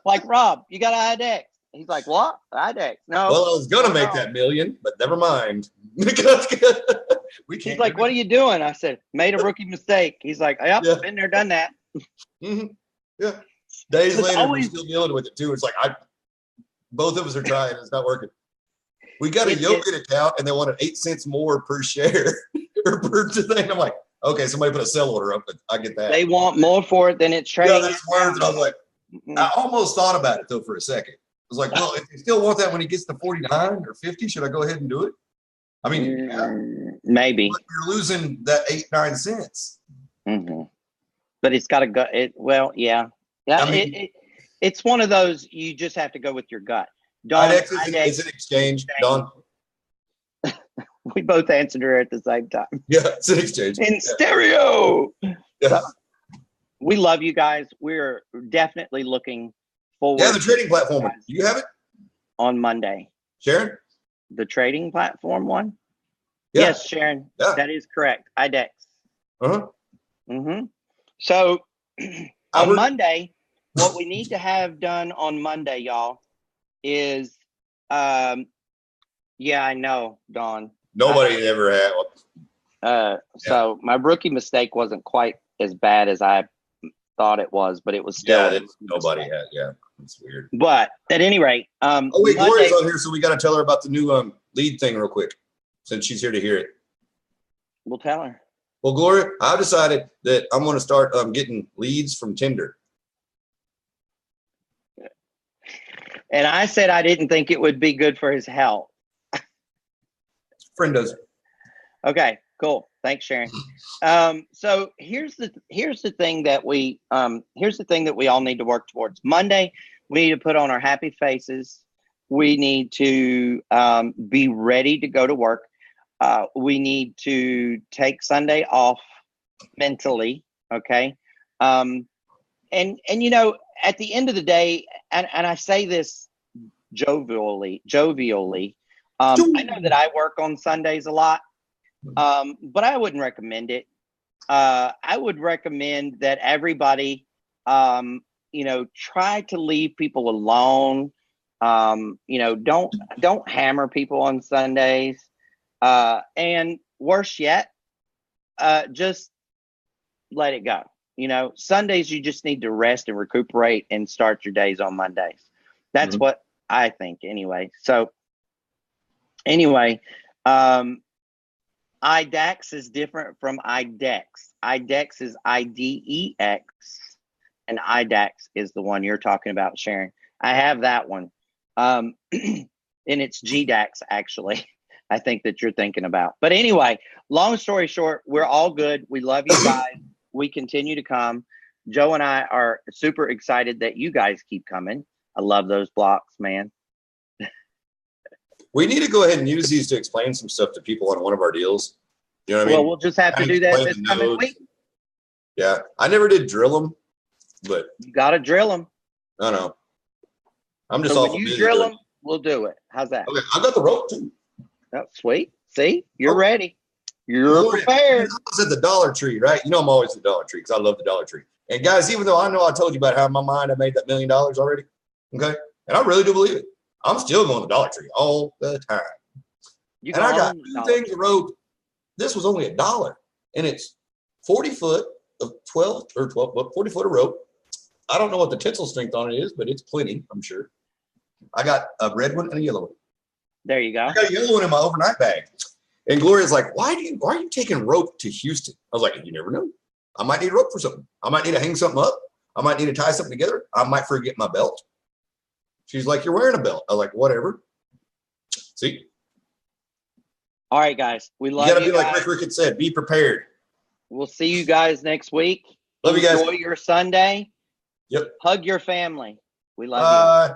Like, Rob, you got an IDEX? He's like, what? IDEX? No. Well, I was going to make that million, but never mind. He's like, what are you doing? I said, made a rookie mistake. He's like, yep, been there, done that. Mm-hmm. Yeah. Days later, we're still dealing with it, too. It's like, both of us are trying. It's not working. We got a Yogurt account, and they wanted 8 cents more per share or per thing. I'm like, okay, somebody put a sell order up, but I get that. They want more for it than it's trading. Yeah, there's words, and I was like, I almost thought about it, though, for a second. I was like, well, if you still want that when he gets to 49 or 50, should I go ahead and do it? I mean, maybe. But you're losing that 8-9 cents. Mm-hmm. But it's got to go. Yeah. I mean, it's one of those, you just have to go with your gut. Dawn, is an exchange, Don? We both answered her at the same time. Yeah, it's an exchange. In stereo. Yeah. So, we love you guys. We're definitely looking forward. Yeah, the trading platform. Do you have it? On Monday. Sharon? The trading platform one? Yeah. Yes, Sharon. Yeah. That is correct. IDEX. Uh-huh. Mm-hmm. So on Monday, what we need to have done on Monday, y'all, is I know, Dawn. Nobody ever had one. So my rookie mistake wasn't quite as bad as I thought it was, but it was still nobody had. Yeah, it's weird. But at any rate, Gloria's on here, so we got to tell her about the new lead thing real quick, since she's here to hear it. We'll tell her. Well, Gloria, I've decided that I'm going to start getting leads from Tinder. And I said I didn't think it would be good for his health. Friend does it. Okay, cool. Thanks, Sharon. So here's the thing that we all need to work towards. Monday, we need to put on our happy faces. We need to be ready to go to work. We need to take Sunday off mentally. Okay. And at the end of the day, and I say this jovially, I know that I work on Sundays a lot, but I wouldn't recommend it. I would recommend that everybody, try to leave people alone. Don't hammer people on Sundays. And worse yet, just let it go. Sundays, you just need to rest and recuperate and start your days on Mondays. That's what I think anyway. So anyway, IDAX is different from IDEX. IDEX is IDEX and IDAX is the one you're talking about, Sharon. I have that one. And it's GDAX actually. I think that you're thinking about. But anyway, long story short, we're all good. We love you guys. We continue to come. Joe and I are super excited that you guys keep coming. I love those blocks, man. We need to go ahead and use these to explain some stuff to people on one of our deals. You know what I mean? Well, we'll just have to do that this coming week. Yeah, I never did drill them, but you got to drill them. I know. I'm just so awful when you busy drill them, we'll do it. How's that? Okay, I got the rope too. Oh, sweet. See, you're ready. You're prepared. I was at the Dollar Tree, right? You know I'm always at the Dollar Tree because I love the Dollar Tree. And guys, even though I know I told you about how in my mind I made that $1 million already, okay, and I really do believe it, I'm still going to the Dollar Tree all the time. And I got 2 things of rope. This was only $1, and it's 40 foot of 40 foot of rope. I don't know what the tensile strength on it is, but it's plenty, I'm sure. I got a red one and a yellow one. There you go. I got a yellow one in my overnight bag. And Gloria's like, why are you taking rope to Houston? I was like, you never know. I might need rope for something. I might need to hang something up. I might need to tie something together. I might forget my belt. She's like, you're wearing a belt. I was like, whatever. See? All right, guys. We love you. You got to be like Rick had said, be prepared. We'll see you guys next week. Love you guys. Enjoy your Sunday. Yep. Hug your family. We love you.